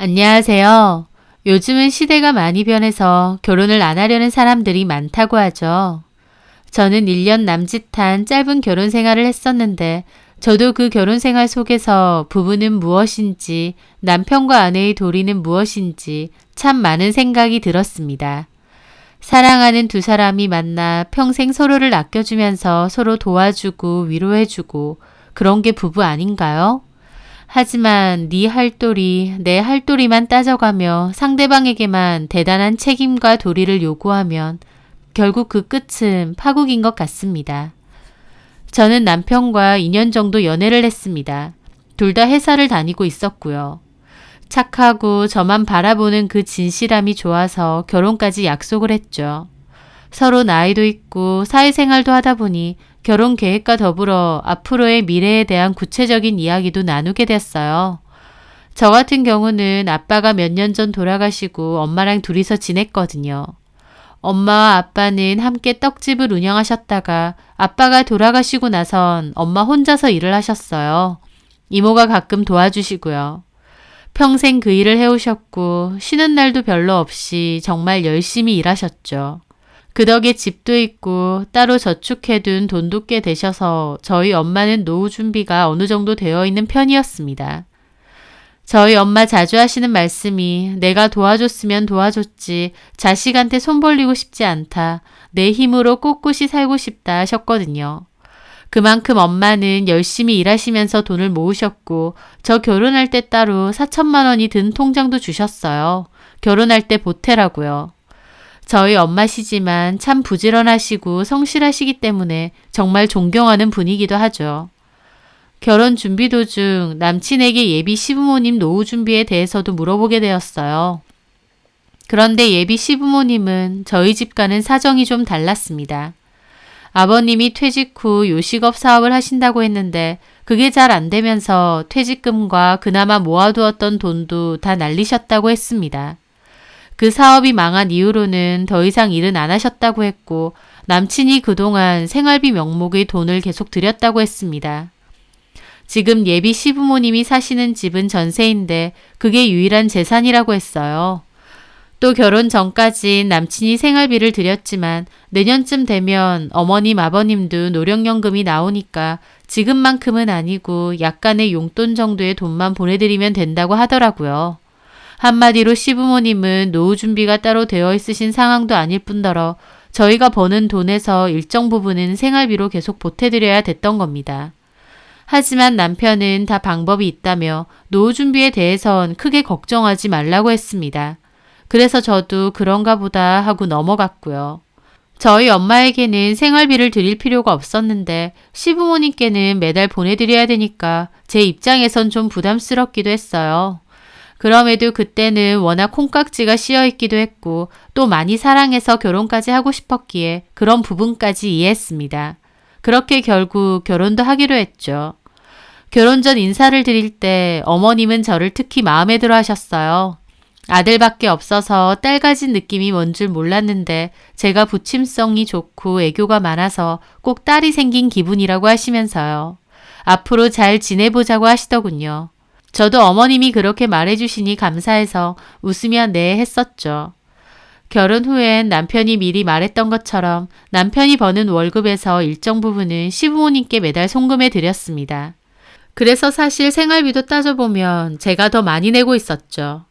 안녕하세요. 요즘은 시대가 많이 변해서 결혼을 안 하려는 사람들이 많다고 하죠. 저는 1년 남짓한 짧은 결혼 생활을 했었는데 저도 그 결혼 생활 속에서 부부는 무엇인지 남편과 아내의 도리는 무엇인지 참 많은 생각이 들었습니다. 사랑하는 두 사람이 만나 평생 서로를 아껴주면서 서로 도와주고 위로해주고 그런 게 부부 아닌가요? 하지만 네 할도리, 내 할도리만 따져가며 상대방에게만 대단한 책임과 도리를 요구하면 결국 그 끝은 파국인 것 같습니다. 저는 남편과 2년 정도 연애를 했습니다. 둘 다 회사를 다니고 있었고요. 착하고 저만 바라보는 그 진실함이 좋아서 결혼까지 약속을 했죠. 서로 나이도 있고 사회생활도 하다 보니 결혼 계획과 더불어 앞으로의 미래에 대한 구체적인 이야기도 나누게 됐어요. 저 같은 경우는 아빠가 몇 년 전 돌아가시고 엄마랑 둘이서 지냈거든요. 엄마와 아빠는 함께 떡집을 운영하셨다가 아빠가 돌아가시고 나선 엄마 혼자서 일을 하셨어요. 이모가 가끔 도와주시고요. 평생 그 일을 해오셨고 쉬는 날도 별로 없이 정말 열심히 일하셨죠. 그 덕에 집도 있고 따로 저축해둔 돈도 꽤 되셔서 저희 엄마는 노후 준비가 어느 정도 되어 있는 편이었습니다. 저희 엄마 자주 하시는 말씀이 내가 도와줬으면 도와줬지 자식한테 손 벌리고 싶지 않다. 내 힘으로 꼿꼿이 살고 싶다 하셨거든요. 그만큼 엄마는 열심히 일하시면서 돈을 모으셨고 저 결혼할 때 따로 4천만 원이 든 통장도 주셨어요. 결혼할 때 보태라고요. 저희 엄마시지만 참 부지런하시고 성실하시기 때문에 정말 존경하는 분이기도 하죠. 결혼 준비 도중 남친에게 예비 시부모님 노후 준비에 대해서도 물어보게 되었어요. 그런데 예비 시부모님은 저희 집과는 사정이 좀 달랐습니다. 아버님이 퇴직 후 요식업 사업을 하신다고 했는데 그게 잘 안 되면서 퇴직금과 그나마 모아두었던 돈도 다 날리셨다고 했습니다. 그 사업이 망한 이후로는 더 이상 일은 안 하셨다고 했고 남친이 그동안 생활비 명목의 돈을 계속 드렸다고 했습니다. 지금 예비 시부모님이 사시는 집은 전세인데 그게 유일한 재산이라고 했어요. 또 결혼 전까진 남친이 생활비를 드렸지만 내년쯤 되면 어머님 아버님도 노령연금이 나오니까 지금만큼은 아니고 약간의 용돈 정도의 돈만 보내드리면 된다고 하더라고요. 한마디로 시부모님은 노후 준비가 따로 되어 있으신 상황도 아닐 뿐더러 저희가 버는 돈에서 일정 부분은 생활비로 계속 보태드려야 됐던 겁니다. 하지만 남편은 다 방법이 있다며 노후 준비에 대해선 크게 걱정하지 말라고 했습니다. 그래서 저도 그런가 보다 하고 넘어갔고요. 저희 엄마에게는 생활비를 드릴 필요가 없었는데 시부모님께는 매달 보내드려야 되니까 제 입장에선 좀 부담스럽기도 했어요. 그럼에도 그때는 워낙 콩깍지가 씌어있기도 했고 또 많이 사랑해서 결혼까지 하고 싶었기에 그런 부분까지 이해했습니다. 그렇게 결국 결혼도 하기로 했죠. 결혼 전 인사를 드릴 때 어머님은 저를 특히 마음에 들어 하셨어요. 아들밖에 없어서 딸 가진 느낌이 뭔 줄 몰랐는데 제가 부침성이 좋고 애교가 많아서 꼭 딸이 생긴 기분이라고 하시면서요. 앞으로 잘 지내보자고 하시더군요. 저도 어머님이 그렇게 말해주시니 감사해서 웃으며 네 했었죠. 결혼 후엔 남편이 미리 말했던 것처럼 남편이 버는 월급에서 일정 부분은 시부모님께 매달 송금해 드렸습니다. 그래서 사실 생활비도 따져보면 제가 더 많이 내고 있었죠.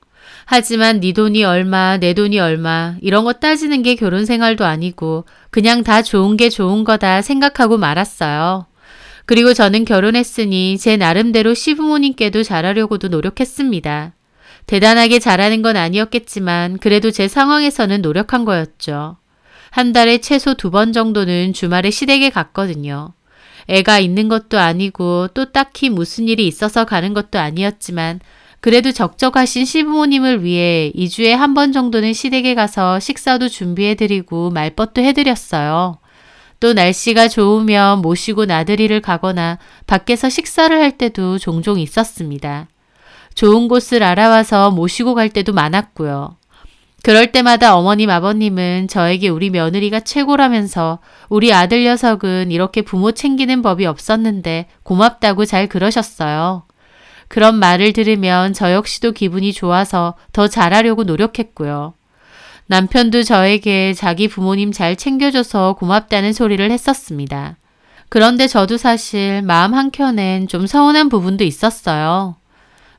하지만 네 돈이 얼마, 내 돈이 얼마 이런 거 따지는 게 결혼 생활도 아니고 그냥 다 좋은 게 좋은 거다 생각하고 말았어요. 그리고 저는 결혼했으니 제 나름대로 시부모님께도 잘하려고도 노력했습니다. 대단하게 잘하는 건 아니었겠지만 그래도 제 상황에서는 노력한 거였죠. 한 달에 최소 2번 정도는 주말에 시댁에 갔거든요. 애가 있는 것도 아니고 또 딱히 무슨 일이 있어서 가는 것도 아니었지만 그래도 적적하신 시부모님을 위해 2주에 1번 정도는 시댁에 가서 식사도 준비해드리고 말벗도 해드렸어요. 또 날씨가 좋으면 모시고 나들이를 가거나 밖에서 식사를 할 때도 종종 있었습니다. 좋은 곳을 알아와서 모시고 갈 때도 많았고요. 그럴 때마다 어머님 아버님은 저에게 우리 며느리가 최고라면서 우리 아들 녀석은 이렇게 부모 챙기는 법이 없었는데 고맙다고 잘 그러셨어요. 그런 말을 들으면 저 역시도 기분이 좋아서 더 잘하려고 노력했고요. 남편도 저에게 자기 부모님 잘 챙겨줘서 고맙다는 소리를 했었습니다. 그런데 저도 사실 마음 한켠엔 좀 서운한 부분도 있었어요.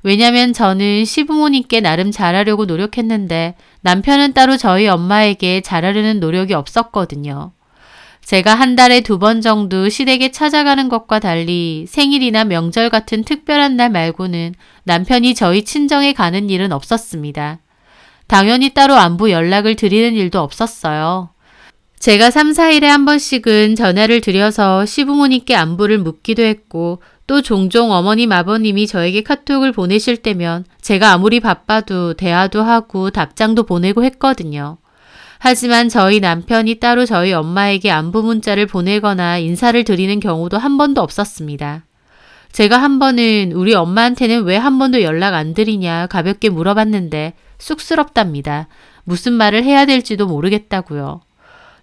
왜냐면 저는 시부모님께 나름 잘하려고 노력했는데 남편은 따로 저희 엄마에게 잘하려는 노력이 없었거든요. 제가 한 달에 2번 정도 시댁에 찾아가는 것과 달리 생일이나 명절 같은 특별한 날 말고는 남편이 저희 친정에 가는 일은 없었습니다. 당연히 따로 안부 연락을 드리는 일도 없었어요. 제가 3, 4일에 한 번씩은 전화를 드려서 시부모님께 안부를 묻기도 했고 또 종종 어머님 아버님이 저에게 카톡을 보내실 때면 제가 아무리 바빠도 대화도 하고 답장도 보내고 했거든요. 하지만 저희 남편이 따로 저희 엄마에게 안부 문자를 보내거나 인사를 드리는 경우도 한 번도 없었습니다. 제가 한 번은 우리 엄마한테는 왜 한 번도 연락 안 드리냐 가볍게 물어봤는데 쑥스럽답니다. 무슨 말을 해야 될지도 모르겠다고요.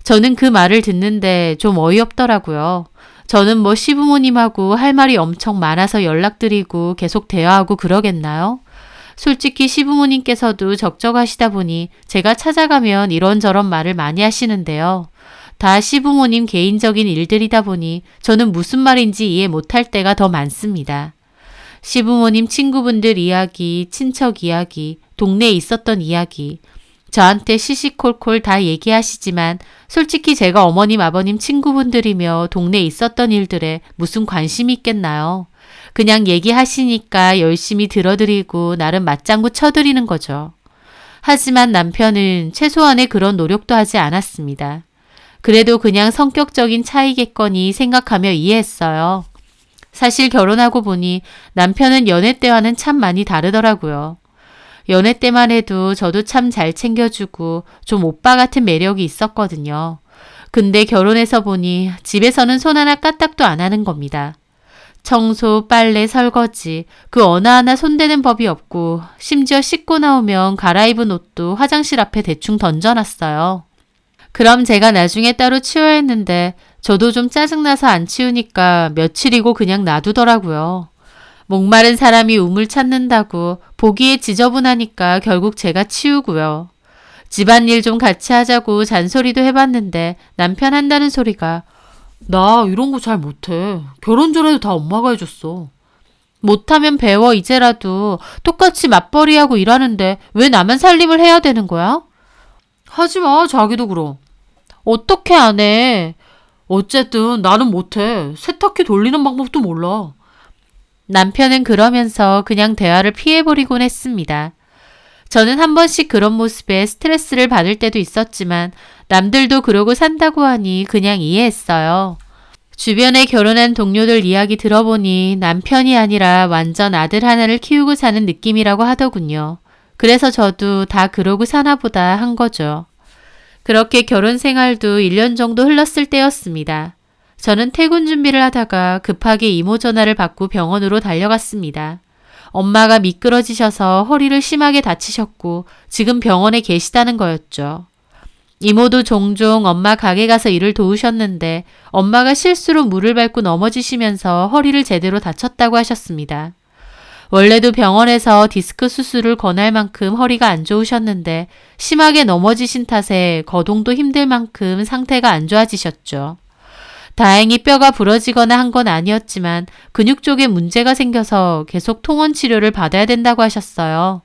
저는 그 말을 듣는데 좀 어이없더라고요. 저는 뭐 시부모님하고 할 말이 엄청 많아서 연락드리고 계속 대화하고 그러겠나요? 솔직히 시부모님께서도 적적하시다 보니 제가 찾아가면 이런저런 말을 많이 하시는데요. 다 시부모님 개인적인 일들이다 보니 저는 무슨 말인지 이해 못할 때가 더 많습니다. 시부모님 친구분들 이야기, 친척 이야기, 동네에 있었던 이야기, 저한테 시시콜콜 다 얘기하시지만 솔직히 제가 어머님 아버님 친구분들이며 동네에 있었던 일들에 무슨 관심이 있겠나요? 그냥 얘기하시니까 열심히 들어드리고 나름 맞장구 쳐드리는 거죠. 하지만 남편은 최소한의 그런 노력도 하지 않았습니다. 그래도 그냥 성격적인 차이겠거니 생각하며 이해했어요. 사실 결혼하고 보니 남편은 연애 때와는 참 많이 다르더라고요. 연애 때만 해도 저도 참 잘 챙겨주고 좀 오빠 같은 매력이 있었거든요. 근데 결혼해서 보니 집에서는 손 하나 까딱도 안 하는 겁니다. 청소, 빨래, 설거지 그 어느 하나 손대는 법이 없고 심지어 씻고 나오면 갈아입은 옷도 화장실 앞에 대충 던져놨어요. 그럼 제가 나중에 따로 치워야 했는데 저도 좀 짜증나서 안 치우니까 며칠이고 그냥 놔두더라고요. 목마른 사람이 우물 찾는다고 보기에 지저분하니까 결국 제가 치우고요. 집안일 좀 같이 하자고 잔소리도 해봤는데 남편 한다는 소리가 나 이런 거 잘 못해. 결혼 전에도 다 엄마가 해줬어. 못하면 배워 이제라도 똑같이 맞벌이하고 일하는데 왜 나만 살림을 해야 되는 거야? 하지마 자기도 그럼. 어떻게 안 해? 어쨌든 나는 못해. 세탁기 돌리는 방법도 몰라. 남편은 그러면서 그냥 대화를 피해버리곤 했습니다. 저는 한 번씩 그런 모습에 스트레스를 받을 때도 있었지만 남들도 그러고 산다고 하니 그냥 이해했어요. 주변에 결혼한 동료들 이야기 들어보니 남편이 아니라 완전 아들 하나를 키우고 사는 느낌이라고 하더군요. 그래서 저도 다 그러고 사나 보다 한 거죠. 그렇게 결혼 생활도 1년 정도 흘렀을 때였습니다. 저는 퇴근 준비를 하다가 급하게 이모 전화를 받고 병원으로 달려갔습니다. 엄마가 미끄러지셔서 허리를 심하게 다치셨고 지금 병원에 계시다는 거였죠. 이모도 종종 엄마 가게 가서 일을 도우셨는데 엄마가 실수로 물을 밟고 넘어지시면서 허리를 제대로 다쳤다고 하셨습니다. 원래도 병원에서 디스크 수술을 권할 만큼 허리가 안 좋으셨는데 심하게 넘어지신 탓에 거동도 힘들 만큼 상태가 안 좋아지셨죠. 다행히 뼈가 부러지거나 한 건 아니었지만 근육 쪽에 문제가 생겨서 계속 통원 치료를 받아야 된다고 하셨어요.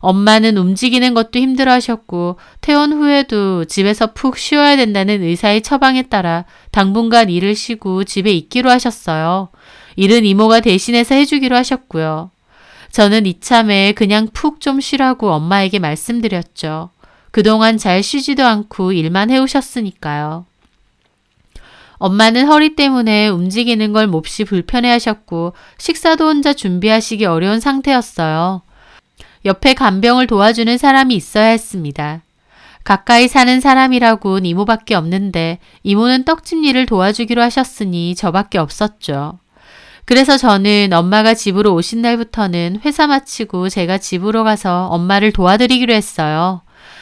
엄마는 움직이는 것도 힘들어 하셨고 퇴원 후에도 집에서 푹 쉬어야 된다는 의사의 처방에 따라 당분간 일을 쉬고 집에 있기로 하셨어요. 일은 이모가 대신해서 해주기로 하셨고요. 저는 이참에 그냥 푹 좀 쉬라고 엄마에게 말씀드렸죠. 그동안 잘 쉬지도 않고 일만 해오셨으니까요. 엄마는 허리 때문에 움직이는 걸 몹시 불편해하셨고 식사도 혼자 준비하시기 어려운 상태였어요. 옆에 간병을 도와주는 사람이 있어야 했습니다. 가까이 사는 사람이라곤 이모밖에 없는데 이모는 떡집 일을 도와주기로 하셨으니 저밖에 없었죠. 그래서 저는 엄마가 집으로 오신 날부터는 회사 마치고 제가 집으로 가서 엄마를 도와드리기로 했어요.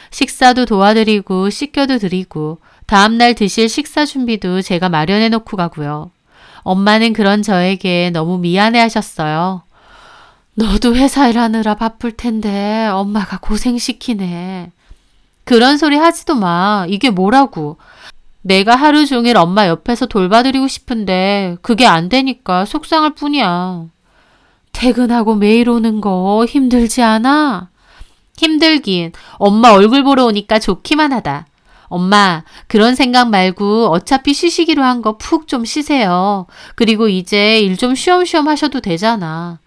식사도 도와드리고 씻겨도 드리고 다음날 드실 식사 준비도 제가 마련해 놓고 가고요. 엄마는 그런 저에게 너무 미안해 하셨어요. 너도 회사 일하느라 바쁠 텐데 엄마가 고생시키네. 그런 소리 하지도 마. 이게 뭐라고. 내가 하루 종일 엄마 옆에서 돌봐드리고 싶은데 그게 안 되니까 속상할 뿐이야. 퇴근하고 매일 오는 거 힘들지 않아? 힘들긴. 엄마 얼굴 보러 오니까 좋기만 하다. 엄마, 그런 생각 말고 어차피 쉬시기로 한 거 푹 좀 쉬세요. 그리고 이제 일 좀 쉬엄쉬엄 하셔도 되잖아.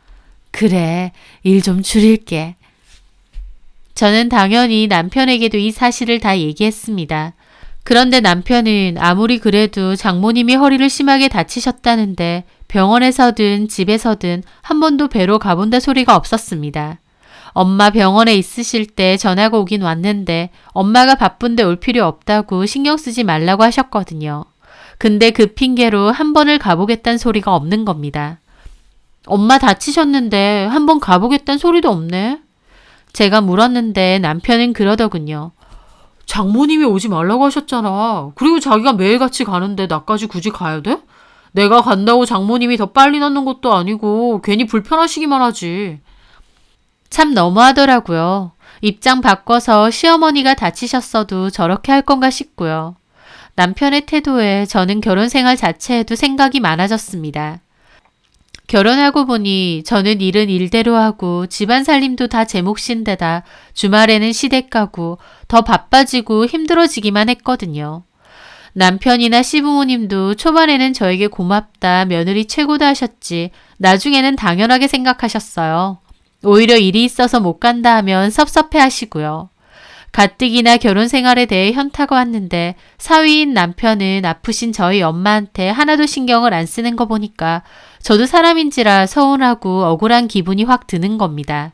그래, 일 좀 줄일게. 저는 당연히 남편에게도 이 사실을 다 얘기했습니다. 그런데 남편은 아무리 그래도 장모님이 허리를 심하게 다치셨다는데 병원에서든 집에서든 한 번도 뵈러 가본다 소리가 없었습니다. 엄마 병원에 있으실 때 전화가 오긴 왔는데 엄마가 바쁜데 올 필요 없다고 신경 쓰지 말라고 하셨거든요. 근데 그 핑계로 한 번을 가보겠다는 소리가 없는 겁니다. 엄마 다치셨는데 한 번 가보겠다는 소리도 없네. 제가 물었는데 남편은 그러더군요. 장모님이 오지 말라고 하셨잖아. 그리고 자기가 매일같이 가는데 나까지 굳이 가야 돼? 내가 간다고 장모님이 더 빨리 낫는 것도 아니고 괜히 불편하시기만 하지. 참 너무하더라고요. 입장 바꿔서 시어머니가 다치셨어도 저렇게 할 건가 싶고요. 남편의 태도에 저는 결혼 생활 자체에도 생각이 많아졌습니다. 결혼하고 보니 저는 일은 일대로 하고 집안 살림도 다 제 몫인데다 주말에는 시댁 가고 더 바빠지고 힘들어지기만 했거든요. 남편이나 시부모님도 초반에는 저에게 고맙다, 며느리 최고다 하셨지 나중에는 당연하게 생각하셨어요. 오히려 일이 있어서 못 간다 하면 섭섭해 하시고요. 가뜩이나 결혼 생활에 대해 현타가 왔는데 사위인 남편은 아프신 저희 엄마한테 하나도 신경을 안 쓰는 거 보니까 저도 사람인지라 서운하고 억울한 기분이 확 드는 겁니다.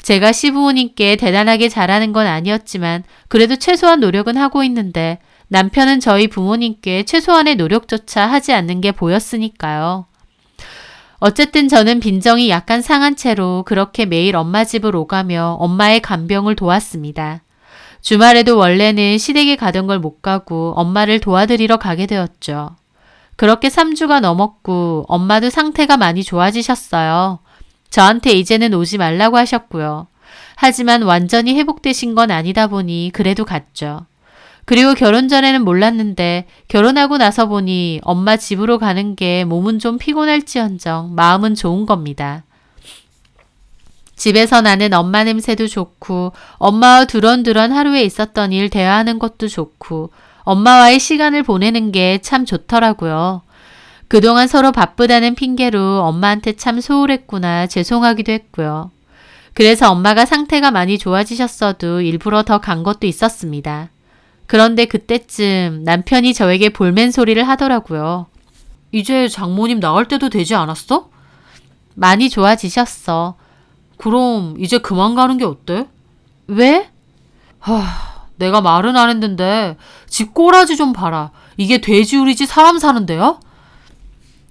제가 시부모님께 대단하게 잘하는 건 아니었지만 그래도 최소한 노력은 하고 있는데 남편은 저희 부모님께 최소한의 노력조차 하지 않는 게 보였으니까요. 어쨌든 저는 빈정이 약간 상한 채로 그렇게 매일 엄마 집을 오가며 엄마의 간병을 도왔습니다. 주말에도 원래는 시댁에 가던 걸 못 가고 엄마를 도와드리러 가게 되었죠. 그렇게 3주가 넘었고 엄마도 상태가 많이 좋아지셨어요. 저한테 이제는 오지 말라고 하셨고요. 하지만 완전히 회복되신 건 아니다 보니 그래도 갔죠. 그리고 결혼 전에는 몰랐는데 결혼하고 나서 보니 엄마 집으로 가는 게 몸은 좀 피곤할지언정 마음은 좋은 겁니다. 집에서 나는 엄마 냄새도 좋고 엄마와 두런두런 하루에 있었던 일 대화하는 것도 좋고 엄마와의 시간을 보내는 게 참 좋더라고요. 그동안 서로 바쁘다는 핑계로 엄마한테 참 소홀했구나 죄송하기도 했고요. 그래서 엄마가 상태가 많이 좋아지셨어도 일부러 더 간 것도 있었습니다. 그런데 그때쯤 남편이 저에게 볼멘 소리를 하더라고요. 이제 장모님 나갈 때도 되지 않았어? 많이 좋아지셨어. 그럼 이제 그만 가는 게 어때? 왜? 내가 말은 안 했는데 집 꼬라지 좀 봐라. 이게 돼지우리지 사람 사는데요?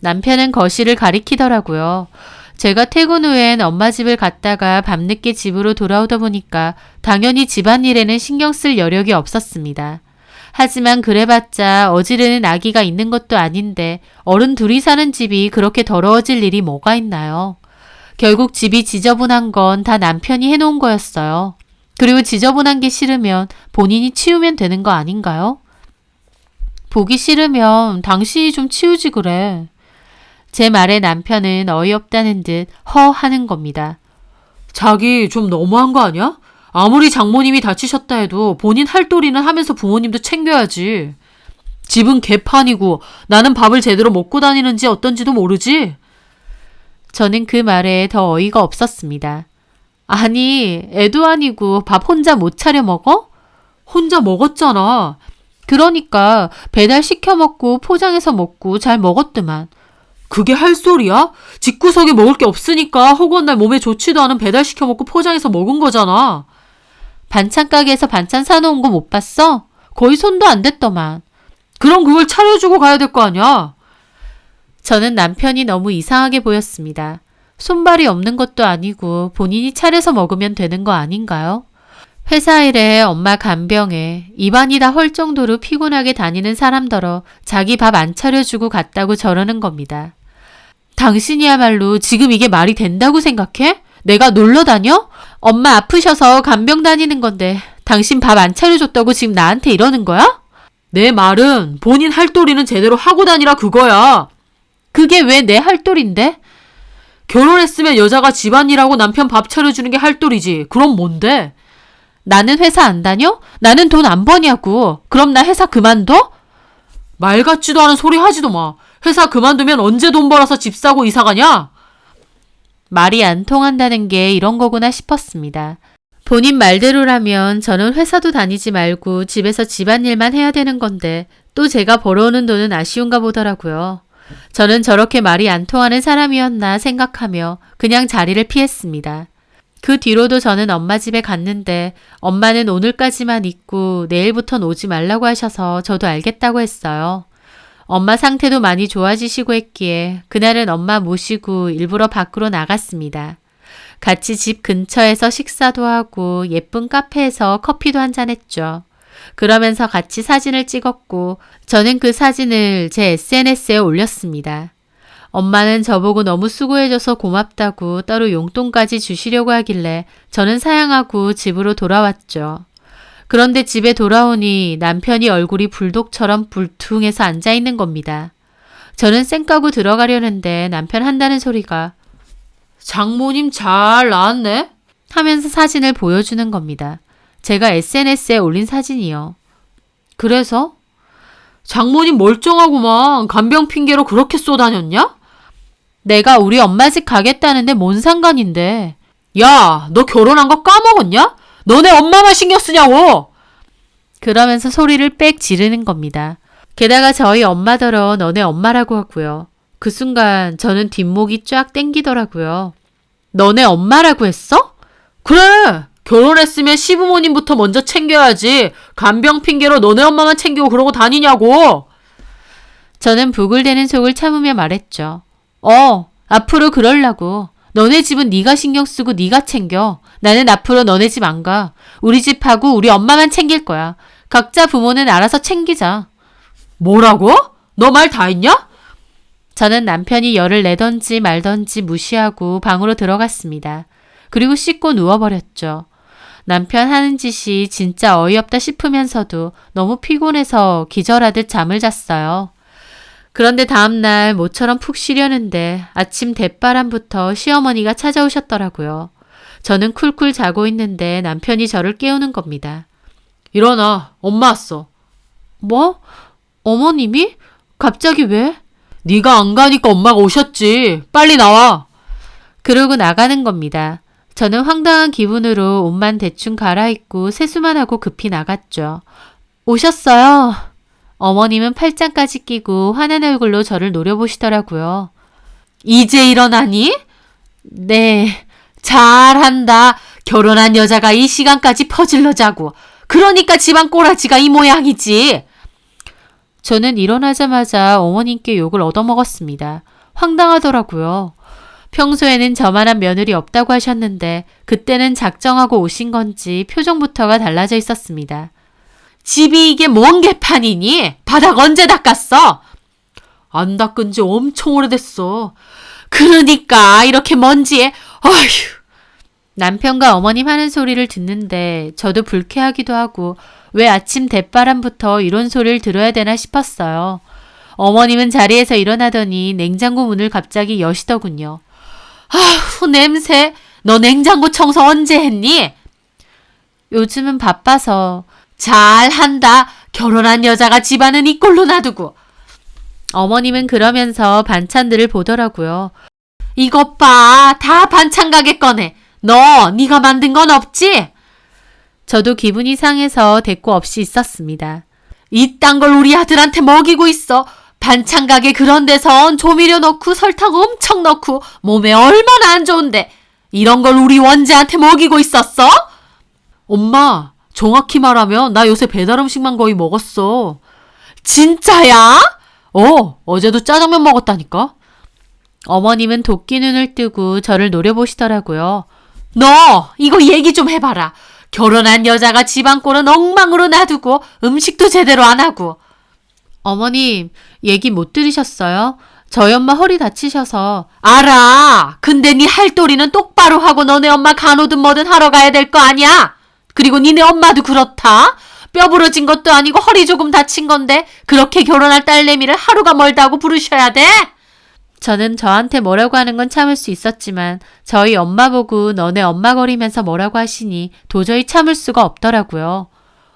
남편은 거실을 가리키더라고요. 제가 퇴근 후엔 엄마 집을 갔다가 밤늦게 집으로 돌아오다 보니까 당연히 집안일에는 신경 쓸 여력이 없었습니다. 하지만 그래봤자 어지르는 아기가 있는 것도 아닌데 어른 둘이 사는 집이 그렇게 더러워질 일이 뭐가 있나요? 결국 집이 지저분한 건 다 남편이 해놓은 거였어요. 그리고 지저분한 게 싫으면 본인이 치우면 되는 거 아닌가요? 보기 싫으면 당신이 좀 치우지 그래. 제 말에 남편은 어이없다는 듯 하는 겁니다. 자기 좀 너무한 거 아니야? 아무리 장모님이 다치셨다 해도 본인 할 도리는 하면서 부모님도 챙겨야지. 집은 개판이고 나는 밥을 제대로 먹고 다니는지 어떤지도 모르지? 저는 그 말에 더 어이가 없었습니다. 아니, 애도 아니고 밥 혼자 못 차려 먹어? 혼자 먹었잖아. 그러니까 배달 시켜 먹고 포장해서 먹고 잘 먹었더만. 그게 할 소리야? 집구석에 먹을 게 없으니까 허구한 날 몸에 좋지도 않은 배달 시켜 먹고 포장해서 먹은 거잖아. 반찬 가게에서 반찬 사놓은 거 못 봤어? 거의 손도 안 댔더만. 그럼 그걸 차려주고 가야 될 거 아니야? 저는 남편이 너무 이상하게 보였습니다. 손발이 없는 것도 아니고 본인이 차려서 먹으면 되는 거 아닌가요? 회사 일에 엄마 간병에 입안이 다 헐 정도로 피곤하게 다니는 사람더러 자기 밥 안 차려주고 갔다고 저러는 겁니다. 당신이야말로 지금 이게 말이 된다고 생각해? 내가 놀러 다녀? 엄마 아프셔서 간병 다니는 건데 당신 밥 안 차려줬다고 지금 나한테 이러는 거야? 내 말은 본인 할도리는 제대로 하고 다니라 그거야. 그게 왜 내 할도리인데? 결혼했으면 여자가 집안일하고 남편 밥 차려주는 게 할도리지. 그럼 뭔데? 나는 회사 안 다녀? 나는 돈 안 버냐고. 그럼 나 회사 그만둬? 말 같지도 않은 소리 하지도 마. 회사 그만두면 언제 돈 벌어서 집 사고 이사 가냐? 말이 안 통한다는 게 이런 거구나 싶었습니다. 본인 말대로라면 저는 회사도 다니지 말고 집에서 집안일만 해야 되는 건데 또 제가 벌어오는 돈은 아쉬운가 보더라고요. 저는 저렇게 말이 안 통하는 사람이었나 생각하며 그냥 자리를 피했습니다. 그 뒤로도 저는 엄마 집에 갔는데 엄마는 오늘까지만 있고 내일부터는 오지 말라고 하셔서 저도 알겠다고 했어요. 엄마 상태도 많이 좋아지시고 했기에 그날은 엄마 모시고 일부러 밖으로 나갔습니다. 같이 집 근처에서 식사도 하고 예쁜 카페에서 커피도 한잔 했죠. 그러면서 같이 사진을 찍었고 저는 그 사진을 제 SNS에 올렸습니다. 엄마는 저보고 너무 수고해줘서 고맙다고 따로 용돈까지 주시려고 하길래 저는 사양하고 집으로 돌아왔죠. 그런데 집에 돌아오니 남편이 얼굴이 불독처럼 불퉁해서 앉아있는 겁니다. 저는 쌩 까고 들어가려는데 남편 한다는 소리가 장모님 잘 나왔네? 하면서 사진을 보여주는 겁니다. 제가 SNS에 올린 사진이요. 그래서? 장모님 멀쩡하구만. 간병 핑계로 그렇게 쏘다녔냐? 내가 우리 엄마 집 가겠다는데 뭔 상관인데. 야, 너 결혼한 거 까먹었냐? 너네 엄마만 신경 쓰냐고! 그러면서 소리를 빽 지르는 겁니다. 게다가 저희 엄마더러 너네 엄마라고 하고요. 그 순간 저는 뒷목이 쫙 땡기더라고요. 너네 엄마라고 했어? 그래! 결혼했으면 시부모님부터 먼저 챙겨야지. 간병 핑계로 너네 엄마만 챙기고 그러고 다니냐고. 저는 부글대는 속을 참으며 말했죠. 앞으로 그럴라고. 너네 집은 네가 신경 쓰고 네가 챙겨. 나는 앞으로 너네 집 안 가. 우리 집하고 우리 엄마만 챙길 거야. 각자 부모는 알아서 챙기자. 뭐라고? 너 말 다 했냐? 저는 남편이 열을 내던지 말던지 무시하고 방으로 들어갔습니다. 그리고 씻고 누워버렸죠. 남편 하는 짓이 진짜 어이없다 싶으면서도 너무 피곤해서 기절하듯 잠을 잤어요. 그런데 다음날 모처럼 푹 쉬려는데 아침 대바람부터 시어머니가 찾아오셨더라고요. 저는 쿨쿨 자고 있는데 남편이 저를 깨우는 겁니다. 일어나, 엄마 왔어. 뭐? 어머님이? 갑자기 왜? 네가 안 가니까 엄마가 오셨지. 빨리 나와. 그러고 나가는 겁니다. 저는 황당한 기분으로 옷만 대충 갈아입고 세수만 하고 급히 나갔죠. 오셨어요. 어머님은 팔짱까지 끼고 화난 얼굴로 저를 노려보시더라고요. 이제 일어나니? 네, 잘한다. 결혼한 여자가 이 시간까지 퍼질러 자고. 그러니까 집안 꼬라지가 이 모양이지. 저는 일어나자마자 어머님께 욕을 얻어먹었습니다. 황당하더라고요. 평소에는 저만한 며느리 없다고 하셨는데 그때는 작정하고 오신 건지 표정부터가 달라져 있었습니다. 집이 이게 뭔 개판이니? 바닥 언제 닦았어? 안 닦은 지 엄청 오래됐어. 그러니까 이렇게 먼지에 어휴. 남편과 어머님 하는 소리를 듣는데 저도 불쾌하기도 하고 왜 아침 대바람부터 이런 소리를 들어야 되나 싶었어요. 어머님은 자리에서 일어나더니 냉장고 문을 갑자기 여시더군요. 아휴 냄새. 너 냉장고 청소 언제 했니? 요즘은 바빠서. 잘한다. 결혼한 여자가 집안은 이 꼴로 놔두고. 어머님은 그러면서 반찬들을 보더라고요. 이것 봐. 다 반찬 가게 꺼내. 너 네가 만든 건 없지? 저도 기분이 상해서 대꾸 없이 있었습니다. 이딴 걸 우리 아들한테 먹이고 있어. 반찬 가게 그런 데선 조미료 넣고 설탕 엄청 넣고 몸에 얼마나 안 좋은데 이런 걸 우리 원재한테 먹이고 있었어? 엄마, 정확히 말하면 나 요새 배달 음식만 거의 먹었어. 진짜야? 어제도 짜장면 먹었다니까. 어머님은 도끼 눈을 뜨고 저를 노려보시더라고요. 너 이거 얘기 좀 해봐라. 결혼한 여자가 집안 꼴은 엉망으로 놔두고 음식도 제대로 안 하고. 어머님, 얘기 못 들으셨어요? 저희 엄마 허리 다치셔서. 알아. 근데 네 할도리는 똑바로 하고 너네 엄마 간호든 뭐든 하러 가야 될 거 아니야. 그리고 니네 엄마도 그렇다. 뼈 부러진 것도 아니고 허리 조금 다친 건데 그렇게 결혼할 딸내미를 하루가 멀다고 부르셔야 돼? 저는 저한테 뭐라고 하는 건 참을 수 있었지만 저희 엄마 보고 너네 엄마 거리면서 뭐라고 하시니 도저히 참을 수가 없더라고요.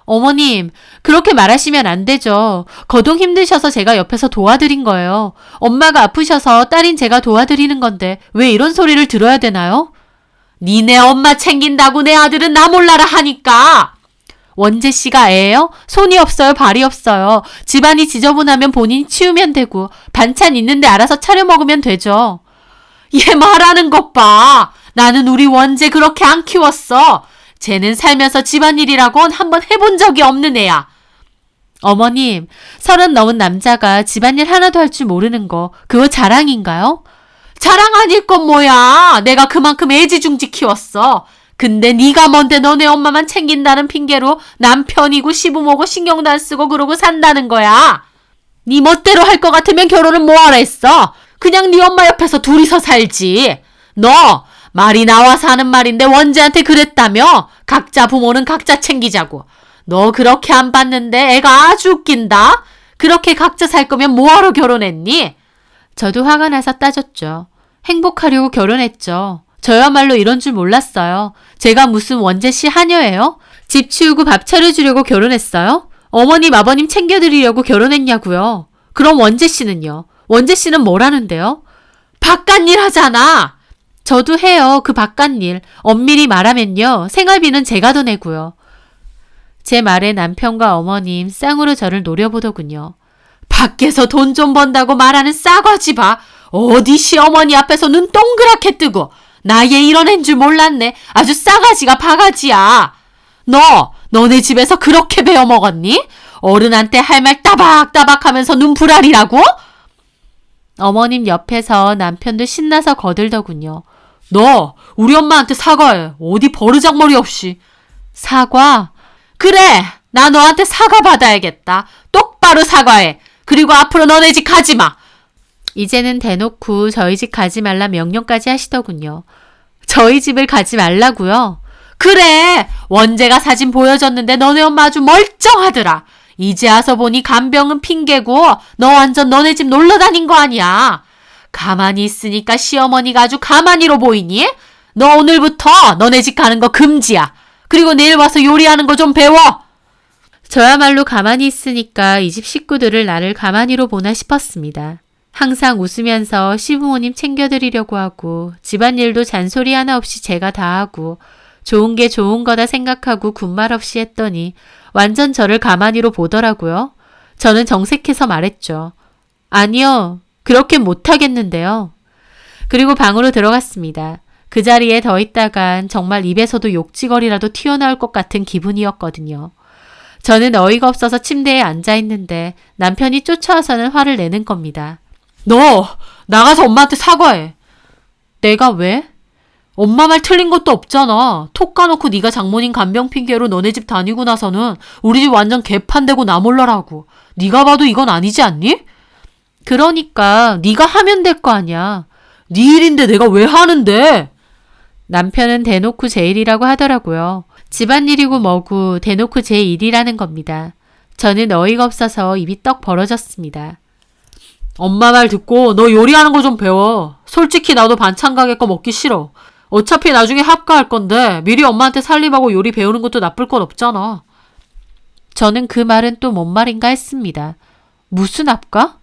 어머님, 그렇게 말하시면 안 되죠. 거동 힘드셔서 제가 옆에서 도와드린 거예요. 엄마가 아프셔서 딸인 제가 도와드리는 건데 왜 이런 소리를 들어야 되나요? 니네 엄마 챙긴다고 내 아들은 나 몰라라 하니까. 원재 씨가 애예요? 손이 없어요, 발이 없어요. 집안이 지저분하면 본인이 치우면 되고 반찬 있는데 알아서 차려 먹으면 되죠. 얘 말하는 것 봐. 나는 우리 원재 그렇게 안 키웠어. 쟤는 살면서 집안일이라곤 한번 해본 적이 없는 애야. 어머님, 30 넘은 남자가 집안일 하나도 할 줄 모르는 거 그거 자랑인가요? 자랑 아닐 건 뭐야. 내가 그만큼 애지중지 키웠어. 근데 네가 뭔데 너네 엄마만 챙긴다는 핑계로 남편이고 시부모고 신경도 안 쓰고 그러고 산다는 거야. 네 멋대로 할 것 같으면 결혼을 뭐하라 했어. 그냥 네 엄마 옆에서 둘이서 살지. 너 말이 나와서 하는 말인데 원재한테 그랬다며? 각자 부모는 각자 챙기자고. 너 그렇게 안 봤는데 애가 아주 웃긴다. 그렇게 각자 살 거면 뭐하러 결혼했니? 저도 화가 나서 따졌죠. 행복하려고 결혼했죠. 저야말로 이런 줄 몰랐어요. 제가 무슨 원재 씨 하녀예요? 집 치우고 밥 차려주려고 결혼했어요? 어머님, 아버님 챙겨드리려고 결혼했냐고요. 그럼 원재 씨는요? 원재 씨는 뭘 하는데요? 바깥일 하잖아. 저도 해요. 그 바깥일. 엄밀히 말하면요. 생활비는 제가 더 내고요. 제 말에 남편과 어머님 쌍으로 저를 노려보더군요. 밖에서 돈 좀 번다고 말하는 싸가지 봐. 어디 시어머니 앞에서 눈 동그랗게 뜨고 나 얘 이런 애인 줄 몰랐네. 아주 싸가지가 바가지야. 너네 집에서 그렇게 배워 먹었니? 어른한테 할 말 따박따박 하면서 눈 부라리라고? 어머님 옆에서 남편도 신나서 거들더군요. 너 우리 엄마한테 사과해. 어디 버르장머리 없이. 사과? 그래. 나 너한테 사과 받아야겠다. 똑바로 사과해. 그리고 앞으로 너네 집 가지 마. 이제는 대놓고 저희 집 가지 말라 명령까지 하시더군요. 저희 집을 가지 말라고요? 그래. 원재가 사진 보여줬는데 너네 엄마 아주 멀쩡하더라. 이제 와서 보니 간병은 핑계고 너 완전 너네 집 놀러 다닌 거 아니야. 가만히 있으니까 시어머니가 아주 가만히로 보이니? 너 오늘부터 너네 집 가는 거 금지야. 그리고 내일 와서 요리하는 거 좀 배워. 저야말로 가만히 있으니까 이 집 식구들을 나를 가만히로 보나 싶었습니다. 항상 웃으면서 시부모님 챙겨드리려고 하고 집안일도 잔소리 하나 없이 제가 다 하고 좋은 게 좋은 거다 생각하고 군말 없이 했더니 완전 저를 가만히로 보더라고요. 저는 정색해서 말했죠. 아니요. 그렇게 못하겠는데요. 그리고 방으로 들어갔습니다. 그 자리에 더 있다간 정말 입에서도 욕지거리라도 튀어나올 것 같은 기분이었거든요. 저는 어이가 없어서 침대에 앉아있는데 남편이 쫓아와서는 화를 내는 겁니다. 너 나가서 엄마한테 사과해. 내가 왜? 엄마 말 틀린 것도 없잖아. 톡 까놓고 네가 장모님 간병 핑계로 너네 집 다니고 나서는 우리 집 완전 개판되고 나 몰라라고. 네가 봐도 이건 아니지 않니? 그러니까 네가 하면 될 거 아니야. 네 일인데 내가 왜 하는데? 남편은 대놓고 제 일이라고 하더라고요. 집안일이고 뭐고 대놓고 제 일이라는 겁니다. 저는 어이가 없어서 입이 떡 벌어졌습니다. 엄마 말 듣고 너 요리하는 거 좀 배워. 솔직히 나도 반찬 가게 거 먹기 싫어. 어차피 나중에 합가할 건데 미리 엄마한테 살림하고 요리 배우는 것도 나쁠 건 없잖아. 저는 그 말은 또 뭔 말인가 했습니다. 무슨 합가?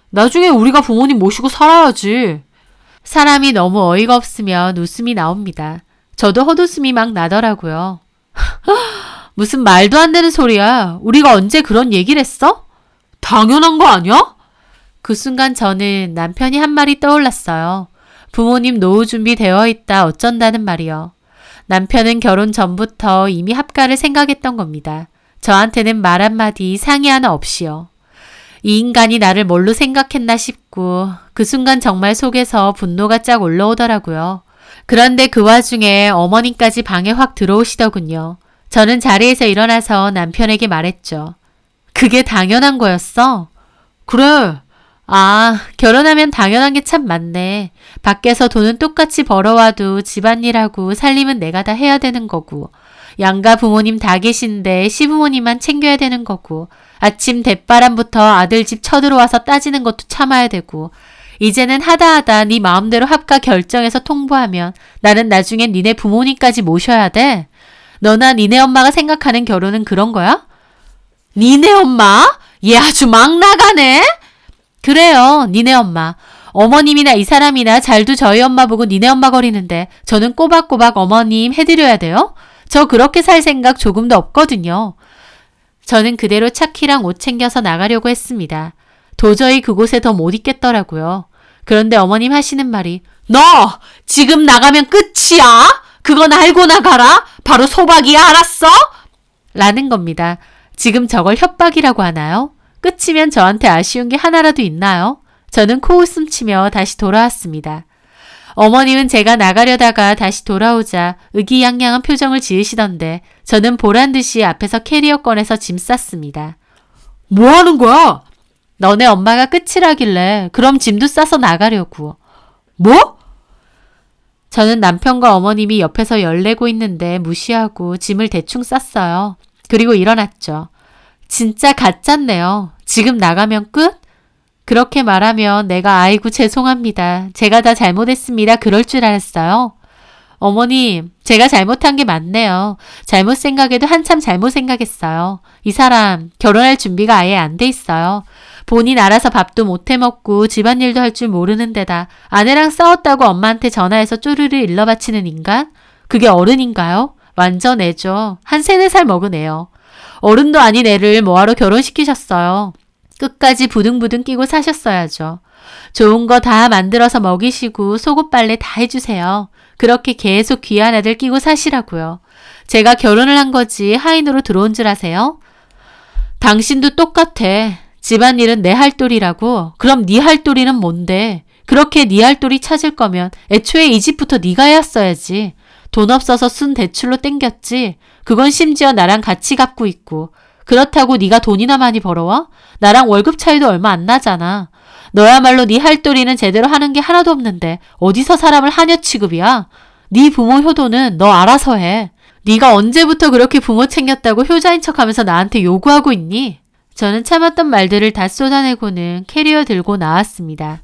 나중에 우리가 부모님 모시고 살아야지. 사람이 너무 어이가 없으면 웃음이 나옵니다. 저도 헛웃음이 막 나더라고요. 무슨 말도 안 되는 소리야. 우리가 언제 그런 얘기를 했어? 당연한 거 아니야? 그 순간 저는 남편이 한 말이 떠올랐어요. 부모님 노후 준비 되어 있다 어쩐다는 말이요. 남편은 결혼 전부터 이미 합가를 생각했던 겁니다. 저한테는 말 한마디 상의 하나 없이요. 이 인간이 나를 뭘로 생각했나 싶고 그 순간 정말 속에서 분노가 쫙 올라오더라고요. 그런데 그 와중에 어머님까지 방에 확 들어오시더군요. 저는 자리에서 일어나서 남편에게 말했죠. 그게 당연한 거였어? 그래. 아, 결혼하면 당연한 게 참 많네. 밖에서 돈은 똑같이 벌어와도 집안일하고 살림은 내가 다 해야 되는 거고, 양가 부모님 다 계신데 시부모님만 챙겨야 되는 거고, 아침 대바람부터 아들 집 쳐들어와서 따지는 것도 참아야 되고, 이제는 하다 네 마음대로 합가 결정해서 통보하면 나는 나중엔 니네 부모님까지 모셔야 돼. 너나 니네 엄마가 생각하는 결혼은 그런 거야? 니네 엄마? 얘 아주 막 나가네? 그래요, 니네 엄마. 어머님이나 이 사람이나 잘도 저희 엄마 보고 니네 엄마 거리는데 저는 꼬박꼬박 어머님 해드려야 돼요? 저 그렇게 살 생각 조금도 없거든요. 저는 그대로 차키랑 옷 챙겨서 나가려고 했습니다. 도저히 그곳에 더 못 있겠더라고요. 그런데 어머님 하시는 말이 너 지금 나가면 끝이야? 그건 알고 나가라? 바로 소박이야, 알았어? 라는 겁니다. 지금 저걸 협박이라고 하나요? 끝이면 저한테 아쉬운 게 하나라도 있나요? 저는 코웃음 치며 다시 돌아왔습니다. 어머님은 제가 나가려다가 다시 돌아오자 의기양양한 표정을 지으시던데 저는 보란 듯이 앞에서 캐리어 꺼내서 짐 쌌습니다. 뭐 하는 거야? 너네 엄마가 끝이라길래 그럼 짐도 싸서 나가려고. 뭐? 저는 남편과 어머님이 옆에서 열내고 있는데 무시하고 짐을 대충 쌌어요. 그리고 일어났죠. 진짜 가짠네요. 지금 나가면 끝? 그렇게 말하면 내가 아이고 죄송합니다. 제가 다 잘못했습니다. 그럴 줄 알았어요. 어머님, 제가 잘못한 게 맞네요. 잘못 생각해도 한참 잘못 생각했어요. 이 사람 결혼할 준비가 아예 안 돼 있어요. 본인 알아서 밥도 못 해먹고 집안일도 할 줄 모르는 데다 아내랑 싸웠다고 엄마한테 전화해서 쪼르르 일러바치는 인간? 그게 어른인가요? 완전 애죠. 한 3-4살 먹은 애요. 어른도 아닌 애를 뭐하러 결혼시키셨어요. 끝까지 부둥부둥 끼고 사셨어야죠. 좋은 거 다 만들어서 먹이시고 속옷 빨래 다 해주세요. 그렇게 계속 귀한 애들 끼고 사시라고요. 제가 결혼을 한 거지 하인으로 들어온 줄 아세요? 당신도 똑같아. 집안일은 내 할도리라고. 그럼 네 할도리는 뭔데? 그렇게 네 할도리 찾을 거면 애초에 이 집부터 네가 해왔어야지. 돈 없어서 순 대출로 땡겼지. 그건 심지어 나랑 같이 갚고 있고. 그렇다고 네가 돈이나 많이 벌어와? 나랑 월급 차이도 얼마 안 나잖아. 너야말로 네 할도리는 제대로 하는 게 하나도 없는데 어디서 사람을 하녀 취급이야? 네 부모 효도는 너 알아서 해. 네가 언제부터 그렇게 부모 챙겼다고 효자인 척하면서 나한테 요구하고 있니? 저는 참았던 말들을 다 쏟아내고는 캐리어 들고 나왔습니다.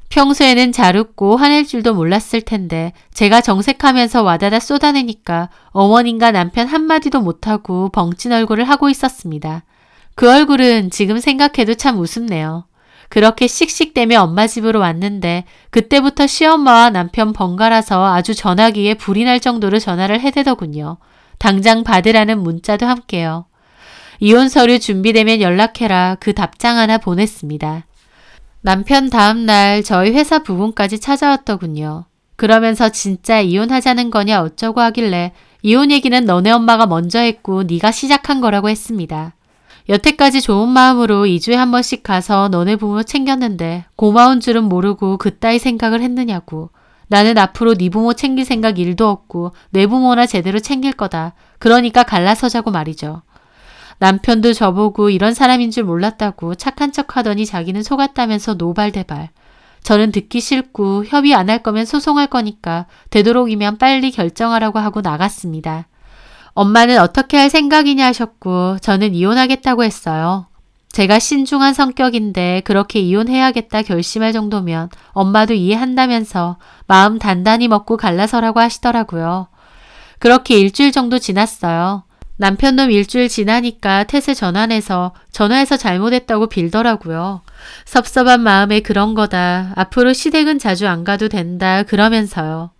평소에는 잘 웃고 화낼 줄도 몰랐을 텐데 제가 정색하면서 와다다 쏟아내니까 어머님과 남편 한마디도 못하고 벙찐 얼굴을 하고 있었습니다. 그 얼굴은 지금 생각해도 참 우습네요. 그렇게 씩씩대며 엄마 집으로 왔는데 그때부터 시엄마와 남편 번갈아서 아주 전화기에 불이 날 정도로 전화를 해대더군요. 당장 받으라는 문자도 함께요. 이혼 서류 준비되면 연락해라 그 답장 하나 보냈습니다. 남편 다음날 저희 회사 부근까지 찾아왔더군요. 그러면서 진짜 이혼하자는 거냐 어쩌고 하길래 이혼 얘기는 너네 엄마가 먼저 했고 네가 시작한 거라고 했습니다. 여태까지 좋은 마음으로 2주에 한 번씩 가서 너네 부모 챙겼는데 고마운 줄은 모르고 그따위 생각을 했느냐고. 나는 앞으로 네 부모 챙길 생각 1도 없고 내 부모나 제대로 챙길 거다. 그러니까 갈라서자고 말이죠. 남편도 저보고 이런 사람인 줄 몰랐다고 착한 척 하더니 자기는 속았다면서 노발대발. 저는 듣기 싫고 협의 안 할 거면 소송할 거니까 되도록이면 빨리 결정하라고 하고 나갔습니다. 엄마는 어떻게 할 생각이냐 하셨고 저는 이혼하겠다고 했어요. 제가 신중한 성격인데 그렇게 이혼해야겠다 결심할 정도면 엄마도 이해한다면서 마음 단단히 먹고 갈라서라고 하시더라고요. 그렇게 일주일 정도 지났어요. 남편놈 일주일 지나니까 탓에 전화해서 잘못했다고 빌더라고요. 섭섭한 마음에 그런 거다. 앞으로 시댁은 자주 안 가도 된다. 그러면서요.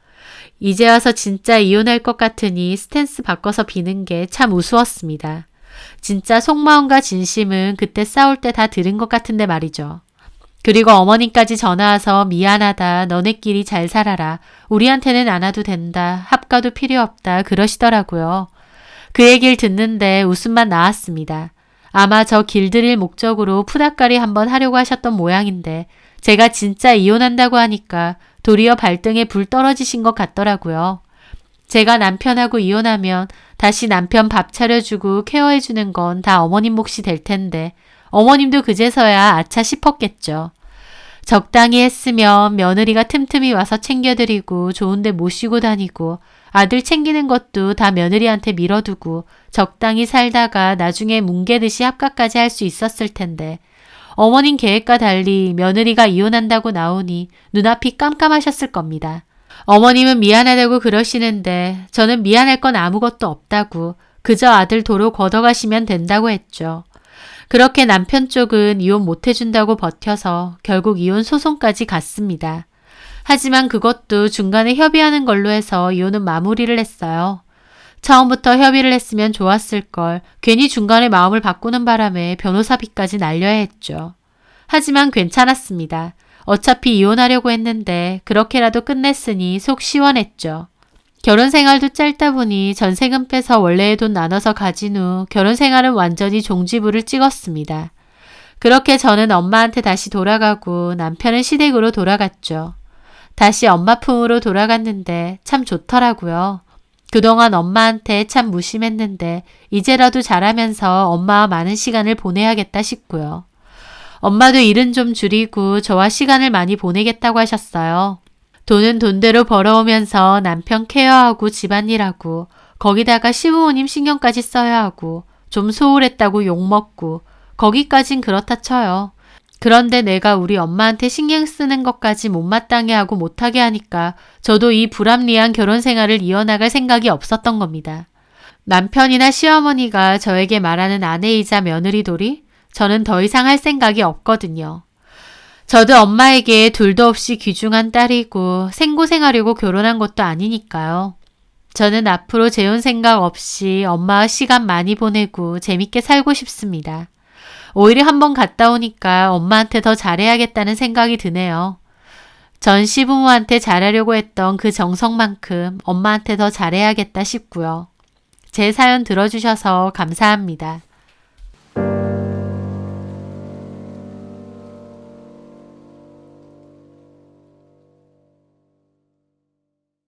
이제 와서 진짜 이혼할 것 같으니 스탠스 바꿔서 비는 게 참 우스웠습니다. 진짜 속마음과 진심은 그때 싸울 때 다 들은 것 같은데 말이죠. 그리고 어머님까지 전화와서 미안하다. 너네끼리 잘 살아라. 우리한테는 안 와도 된다. 합가도 필요 없다. 그러시더라고요. 그 얘기를 듣는데 웃음만 나왔습니다. 아마 저 길들일 목적으로 푸닥거리 한번 하려고 하셨던 모양인데 제가 진짜 이혼한다고 하니까 도리어 발등에 불 떨어지신 것 같더라고요. 제가 남편하고 이혼하면 다시 남편 밥 차려주고 케어해주는 건 다 어머님 몫이 될 텐데 어머님도 그제서야 아차 싶었겠죠. 적당히 했으면 며느리가 틈틈이 와서 챙겨드리고 좋은데 모시고 다니고 아들 챙기는 것도 다 며느리한테 밀어두고 적당히 살다가 나중에 뭉개듯이 합가까지 할 수 있었을 텐데 어머님 계획과 달리 며느리가 이혼한다고 나오니 눈앞이 깜깜하셨을 겁니다. 어머님은 미안하다고 그러시는데 저는 미안할 건 아무것도 없다고 그저 아들 도로 걷어가시면 된다고 했죠. 그렇게 남편 쪽은 이혼 못해준다고 버텨서 결국 이혼 소송까지 갔습니다. 하지만 그것도 중간에 협의하는 걸로 해서 이혼은 마무리를 했어요. 처음부터 협의를 했으면 좋았을 걸 괜히 중간에 마음을 바꾸는 바람에 변호사비까지 날려야 했죠. 하지만 괜찮았습니다. 어차피 이혼하려고 했는데 그렇게라도 끝냈으니 속 시원했죠. 결혼 생활도 짧다 보니 전세금 빼서 원래의 돈 나눠서 가진 후 결혼 생활은 완전히 종지부를 찍었습니다. 그렇게 저는 엄마한테 다시 돌아가고 남편은 시댁으로 돌아갔죠. 다시 엄마 품으로 돌아갔는데 참 좋더라고요. 그동안 엄마한테 참 무심했는데 이제라도 잘하면서 엄마와 많은 시간을 보내야겠다 싶고요. 엄마도 일은 좀 줄이고 저와 시간을 많이 보내겠다고 하셨어요. 돈은 돈대로 벌어오면서 남편 케어하고 집안일하고 거기다가 시부모님 신경까지 써야 하고 좀 소홀했다고 욕먹고 거기까진 그렇다 쳐요. 그런데 내가 우리 엄마한테 신경 쓰는 것까지 못마땅해 하고 못하게 하니까 저도 이 불합리한 결혼 생활을 이어나갈 생각이 없었던 겁니다. 남편이나 시어머니가 저에게 말하는 아내이자 며느리돌이 저는 더 이상 할 생각이 없거든요. 저도 엄마에게 둘도 없이 귀중한 딸이고 생고생하려고 결혼한 것도 아니니까요. 저는 앞으로 재혼 생각 없이 엄마와 시간 많이 보내고 재밌게 살고 싶습니다. 오히려 한번 갔다 오니까 엄마한테 더 잘해야겠다는 생각이 드네요. 전 시부모한테 잘하려고 했던 그 정성만큼 엄마한테 더 잘해야겠다 싶고요. 제 사연 들어주셔서 감사합니다.